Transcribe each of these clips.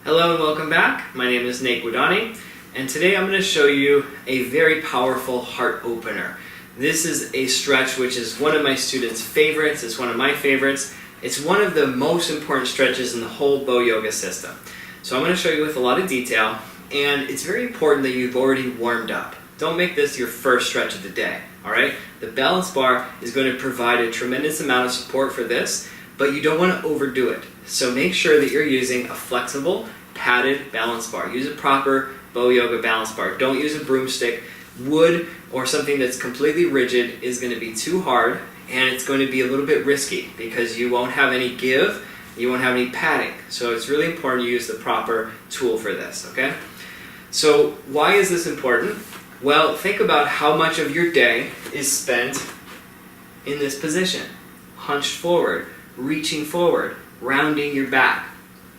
Hello and welcome back. My name is Nate Wadani, and today I'm going to show you a very powerful heart opener. This is a stretch which is one of my students' favorites. It's one of my favorites. It's one of the most important stretches in the whole Bow Yoga system. So I'm going to show you with a lot of detail, and it's very important that you've already warmed up. Don't make this your first stretch of the day, all right? The balance bar is going to provide a tremendous amount of support for this, but you don't want to overdo it. So make sure that you're using a flexible, padded balance bar. Use a proper Bow Yoga balance bar. Don't use a broomstick. Wood or something that's completely rigid is going to be too hard, and it's going to be a little bit risky because you won't have any give, you won't have any padding. So it's really important you use the proper tool for this, okay? So why is this important? Well, think about how much of your day is spent in this position. Hunched forward, reaching forward, rounding your back.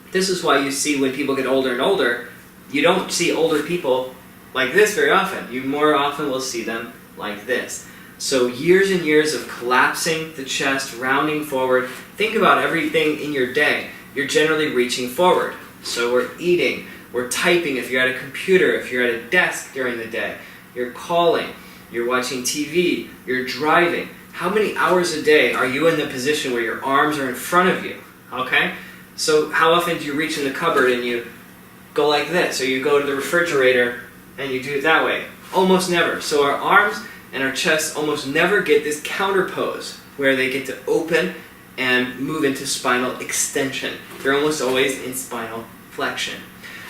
This is why you see when people get older and older, you don't see older people like this very often. You more often will see them like this. So years and years of collapsing the chest, rounding forward. Think about everything in your day. You're generally reaching forward. So we're eating, we're typing if you're at a computer, if you're at a desk during the day. You're calling, you're watching TV, you're driving. How many hours a day are you in the position where your arms are in front of you? Okay? So how often do you reach in the cupboard and you go like this, or you go to the refrigerator and you do it that way? Almost never. So our arms and our chest almost never get this counter pose where they get to open and move into spinal extension. They're almost always in spinal flexion.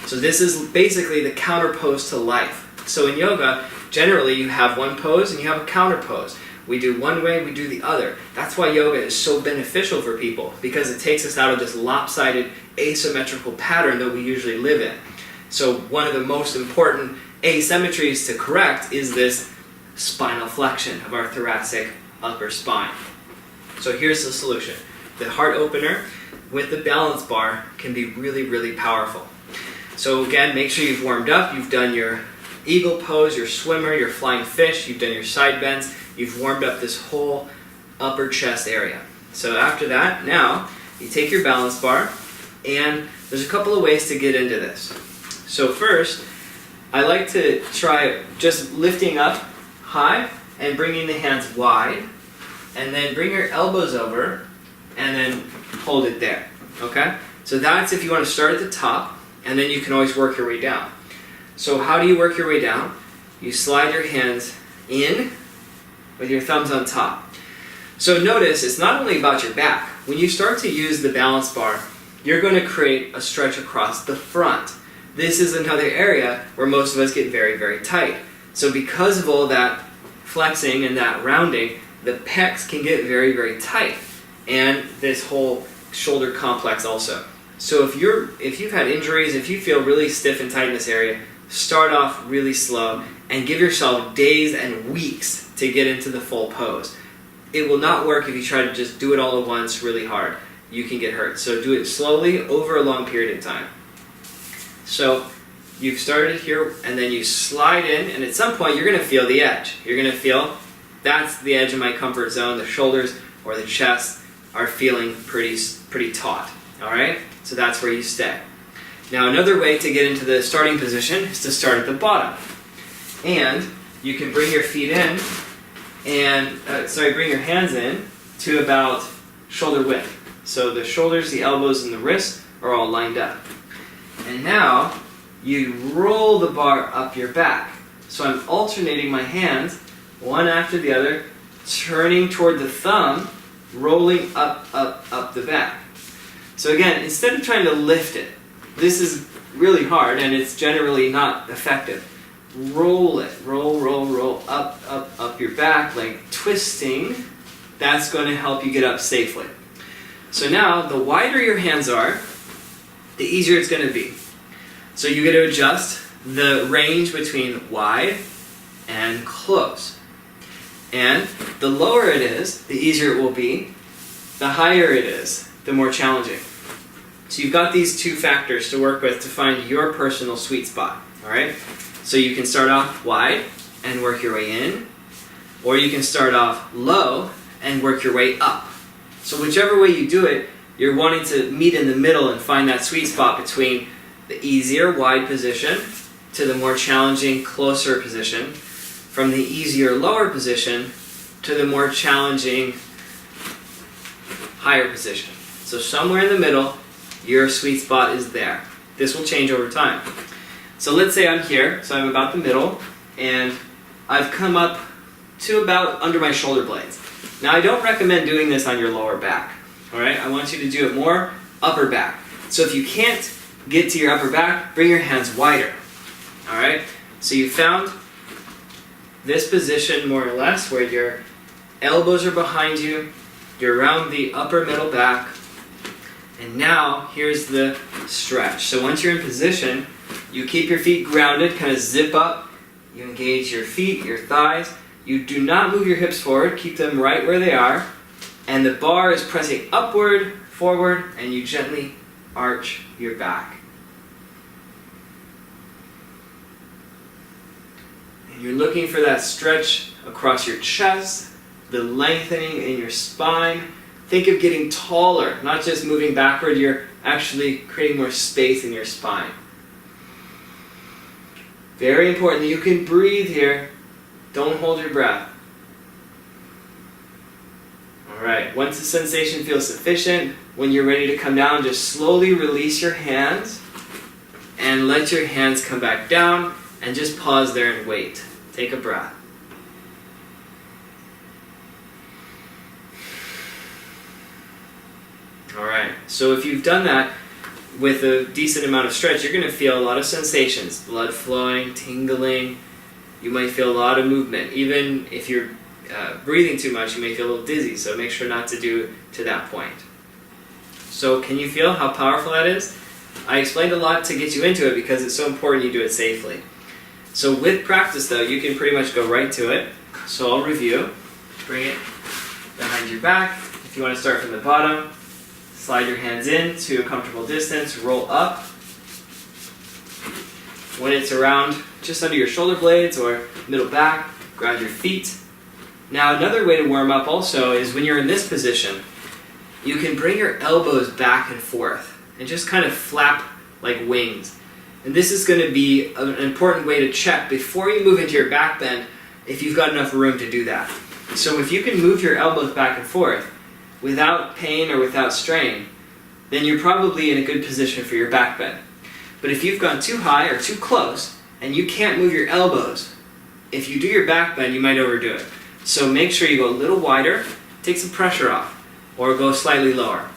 So this is basically the counter pose to life. So in yoga, generally you have one pose and you have a counter pose. We do one way, we do the other. That's why yoga is so beneficial for people, because it takes us out of this lopsided, asymmetrical pattern that we usually live in. So one of the most important asymmetries to correct is this spinal flexion of our thoracic upper spine. So here's the solution. The heart opener with the balance bar can be really, really powerful. So again, make sure you've warmed up, you've done your eagle pose, your swimmer, your flying fish, you've done your side bends, you've warmed up this whole upper chest area. So after that, now you take your balance bar, and there's a couple of ways to get into this. So first, I like to try just lifting up high and bringing the hands wide, and then bring your elbows over and then hold it there, okay? So that's if you want to start at the top, and then you can always work your way down. So how do you work your way down? You slide your hands in with your thumbs on top. So notice, it's not only about your back. When you start to use the balance bar, you're going to create a stretch across the front. This is another area where most of us get very, very tight. So because of all that flexing and that rounding, the pecs can get very, very tight. And this whole shoulder complex also. So if you've had injuries, if you feel really stiff and tight in this area, start off really slow and give yourself days and weeks to get into the full pose. It will not work if you try to just do it all at once really hard. You can get hurt. So do it slowly over a long period of time. So you've started here, and then you slide in, and at some point you're going to feel the edge. You're going to feel that's the edge of my comfort zone. The shoulders or the chest are feeling pretty taut. All right? So that's where you stay. Now another way to get into the starting position is to start at the bottom. And you can bring your feet in and, bring your hands in to about shoulder width. So the shoulders, the elbows, and the wrists are all lined up. And now you roll the bar up your back. So I'm alternating my hands, one after the other, turning toward the thumb, rolling up the back. So again, instead of trying to lift it, this is really hard and it's generally not effective. Roll it, roll, up your back, like twisting. That's going to help you get up safely. So now, the wider your hands are, the easier it's going to be. So you get to adjust the range between wide and close. And the lower it is, the easier it will be. The higher it is, the more challenging. So you've got these two factors to work with to find your personal sweet spot, all right? So you can start off wide and work your way in, or you can start off low and work your way up. So whichever way you do it, you're wanting to meet in the middle and find that sweet spot between the easier wide position to the more challenging closer position, from the easier lower position to the more challenging higher position. So somewhere in the middle, your sweet spot is there. This will change over time. So let's say I'm here, so I'm about the middle, and I've come up to about under my shoulder blades. Now I don't recommend doing this on your lower back, all right? I want you to do it more upper back. So if you can't get to your upper back, bring your hands wider, all right? So you found this position more or less where your elbows are behind you, you're around the upper middle back, and now here's the stretch. So once you're in position, you keep your feet grounded, kind of zip up, you engage your feet, your thighs, you do not move your hips forward, keep them right where they are, and the bar is pressing upward, forward, and you gently arch your back. And you're looking for that stretch across your chest, the lengthening in your spine. Think of getting taller, not just moving backward, you're actually creating more space in your spine. Very important that you can breathe here. Don't hold your breath. Alright, once the sensation feels sufficient, when you're ready to come down, just slowly release your hands and let your hands come back down and just pause there and wait. Take a breath. Alright, so if you've done that with a decent amount of stretch, you're going to feel a lot of sensations. Blood flowing, tingling. You might feel a lot of movement. Even if you're breathing too much, you may feel a little dizzy, so make sure not to do to that point. So can you feel how powerful that is? I explained a lot to get you into it because it's so important you do it safely. So with practice though, you can pretty much go right to it. So I'll review. Bring it behind your back. If you want to start from the bottom, slide your hands in to a comfortable distance, roll up. When it's around just under your shoulder blades or middle back, ground your feet. Now another way to warm up also is when you're in this position, you can bring your elbows back and forth and just kind of flap like wings. And this is going to be an important way to check before you move into your back bend if you've got enough room to do that. So if you can move your elbows back and forth without pain or without strain, then you're probably in a good position for your back bend. But if you've gone too high or too close and you can't move your elbows, if you do your back bend, you might overdo it. So make sure you go a little wider, take some pressure off, or go slightly lower.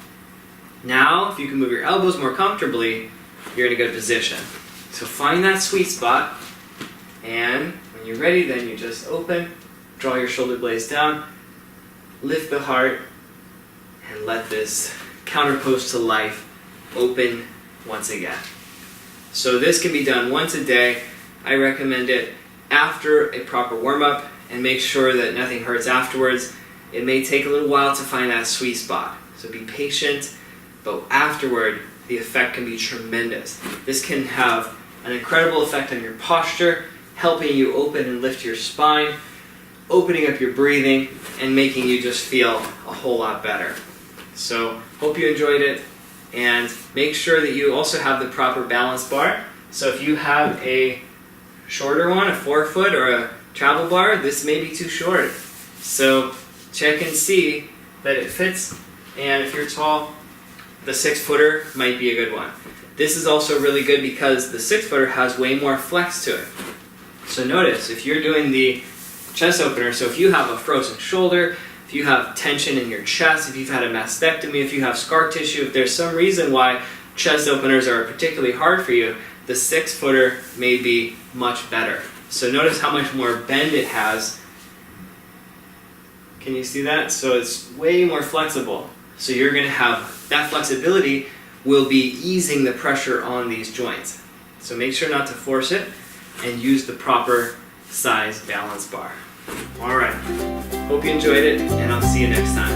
Now, if you can move your elbows more comfortably, you're in a good position. So find that sweet spot, and when you're ready, then you just open, draw your shoulder blades down, lift the heart, and let this counterpose to life open once again. So this can be done once a day. I recommend it after a proper warm-up, and make sure that nothing hurts afterwards. It may take a little while to find that sweet spot, so be patient, but afterward, the effect can be tremendous. This can have an incredible effect on your posture, helping you open and lift your spine, opening up your breathing, and making you just feel a whole lot better. So, hope you enjoyed it, and make sure that you also have the proper balance bar. So if you have a shorter one, a 4-foot or a travel bar, this may be too short. So check and see that it fits, and if you're tall, the 6-footer might be a good one. This is also really good because the 6-footer has way more flex to it. So notice, if you're doing the chest opener, so if you have a frozen shoulder, if you have tension in your chest, if you've had a mastectomy, if you have scar tissue, if there's some reason why chest openers are particularly hard for you, the 6-footer may be much better. So notice how much more bend it has. Can you see that? So it's way more flexible. So you're going to have that flexibility will be easing the pressure on these joints. So make sure not to force it and use the proper size balance bar. Alright, hope you enjoyed it, and I'll see you next time.